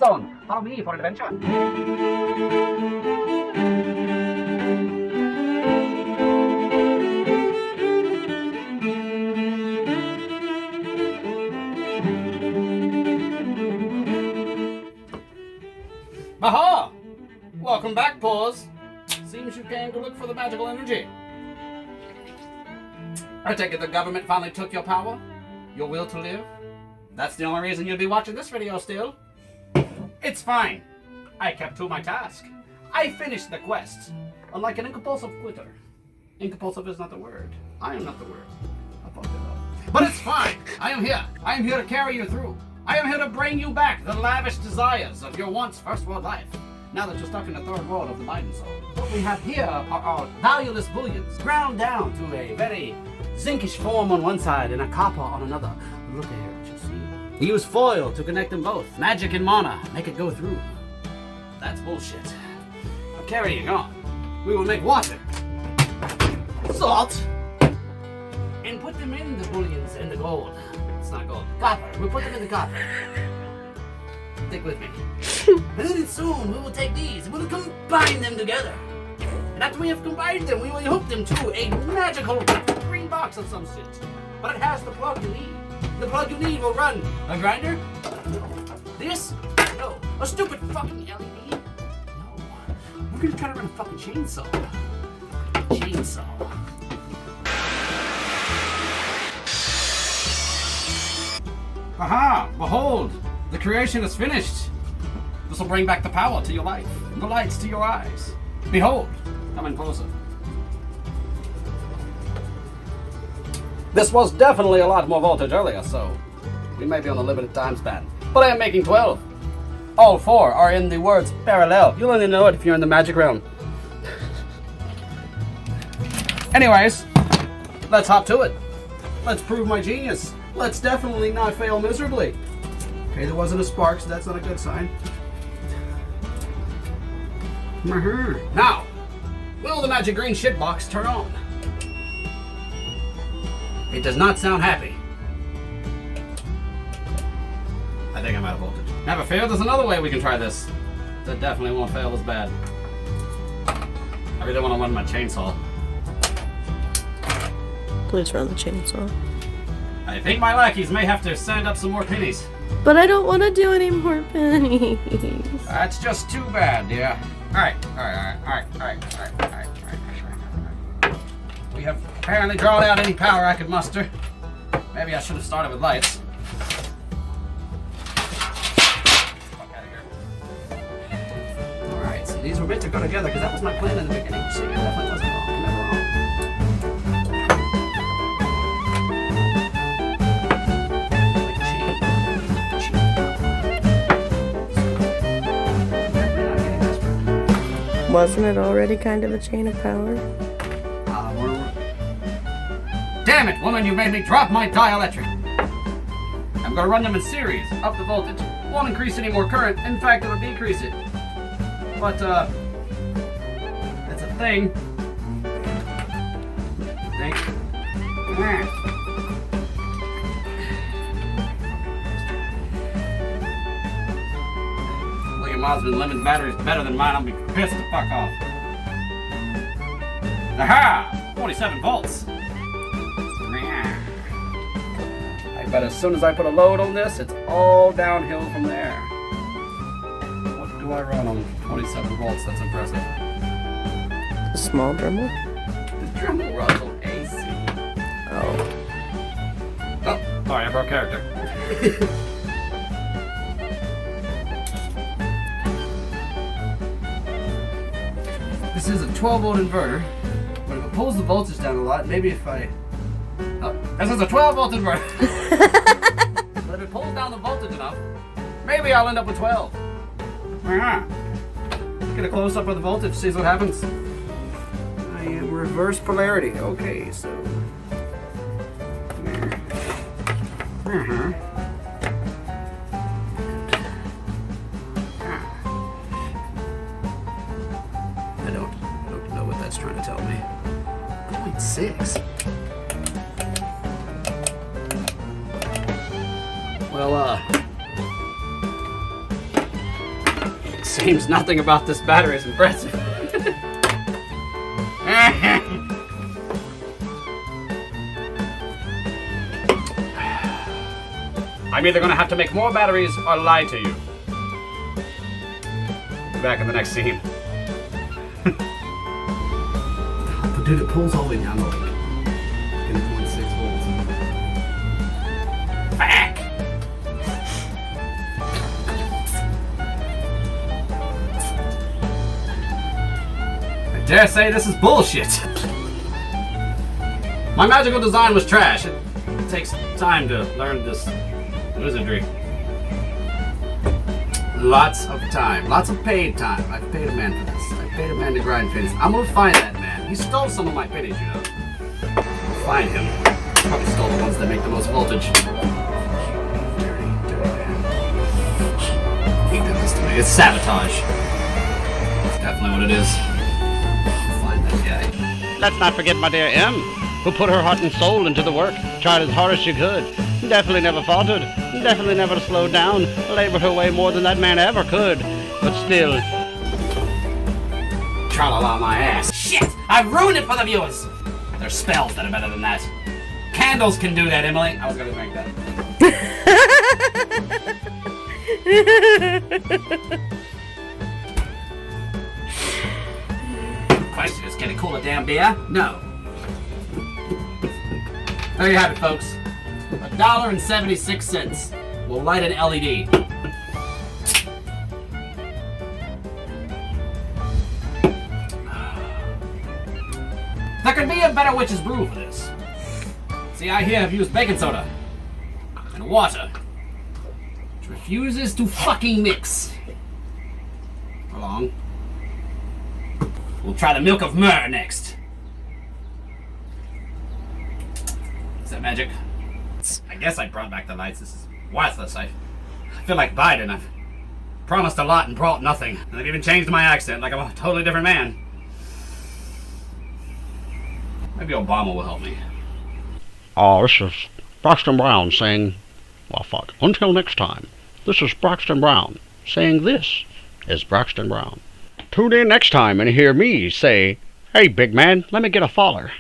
zone. Follow me for an adventure. Aha! Welcome back, Paws. Seems you came to look for the magical energy. I take it the government finally took your power? Your will to live? That's the only reason you'll be watching this video still. It's fine. I kept to my task. I finished the quest. Unlike an incompulsive quitter. Incompulsive is not the word. I am not the word. I fucked it up. But it's fine. I am here. I am here to carry you through. I am here to bring you back the lavish desires of your once first world life. Now that you're stuck in the third world of the Biden zone. What we have here are our valueless bullions, ground down to a very zinkish form on one side and a copper on another. Look at here, what you see. We use foil to connect them both. Magic and mana, make it go through. That's bullshit. Now carrying on, we will make water, salt, and put them in the bullions and the gold. It's not gold. Copper. We'll put them in the copper. Stick with me. And then soon we will take these and we'll combine them together. And after we have combined them, we will hook them to a magical green box of some shit. But it has the plug you need. The plug you need will run a grinder? No. This? No. A stupid fucking LED? No. We're gonna try to run a fucking chainsaw. Chainsaw. Aha! Behold! The creation is finished! This will bring back the power to your life, and the lights to your eyes. Behold! Come in closer. This was definitely a lot more voltage earlier, so we may be on a limited time span. But I am making 12. All 4 are in the words parallel. You'll only know it if you're in the magic realm. Anyways, let's hop to it. Let's prove my genius. Let's definitely not fail miserably. Okay, there wasn't a spark, so that's not a good sign. Now, will the magic green shit box turn on? It does not sound happy. I think I'm out of voltage. Never failed. There's another way we can try this. That definitely won't fail as bad. I really want to run my chainsaw. Please run the chainsaw. I think my lackeys may have to sand up some more pennies. But I don't want to do any more pennies. That's just too bad, dear. Alright. We have apparently drawn out any power I could muster. Maybe I should have started with lights. Fuck out of here. Alright, so these were meant to go together because that was my plan in the beginning. See, it definitely wasn't wrong. I'm never wrong. Wasn't it already kind of a chain of power? Damn it, woman, you made me drop my dielectric. I'm gonna run them in series, up the voltage. Won't increase any more current, in fact, it'll decrease it. But, it's a thing. Look at Mosman Lemon's battery's better than mine, I'll be pissed the fuck off. Aha! 47 volts. I bet as soon as I put a load on this, it's all downhill from there. What do I run on 27 volts? That's impressive. A small Dremel? The Dremel runs on AC. Oh, sorry, I broke character. This is a 12-volt inverter, but if it pulls the voltage down a lot, maybe if I... Oh, this is a 12-volt inverter. But if it pulls down the voltage enough, maybe I'll end up with 12. Get a close-up of the voltage, see what happens. I am reverse polarity. Okay, so... I don't know what that's trying to tell me. 0.6. Well, Seems nothing about this battery is impressive. I'm either gonna have to make more batteries or lie to you. Back in the next scene. But dude, it pulls all the way down to like 10.6 volts. Back! I dare say this is bullshit. My magical design was trash. It takes time to learn this wizardry. Lots of time. Lots of paid time. I've paid a man for this. I paid a man to grind pennies. I'm gonna find that man. He stole some of my pennies, you know. I'll find him. Probably stole the ones that make the most voltage. Dirty, dirty man. He did this to me. It's sabotage. That's definitely what it is. I'll find that guy. Let's not forget my dear M, who put her heart and soul into the work, tried as hard as she could. Definitely never faltered, definitely never slowed down, labored her way more than that man ever could. But still... Tra-la-la my ass. Shit! I've ruined it for the viewers! There's spells that are better than that. Candles can do that, Emily. I was gonna make that. Question is, can it cool a damn beer? No. There you have it, folks. $1.76 will light an LED. There could be a better witch's brew for this. See, I here have used baking soda and water, which refuses to fucking mix. Along. We'll try the milk of myrrh next. Is that magic? I guess I brought back the lights. This is worthless. I feel like Biden. I've promised a lot and brought nothing. And I've even changed my accent like I'm a totally different man. Maybe Obama will help me. This is Braxton Brown saying, well, fuck, until next time, this is Braxton Brown saying this is Braxton Brown. Tune in next time and hear me say, hey, big man, let me get a faller.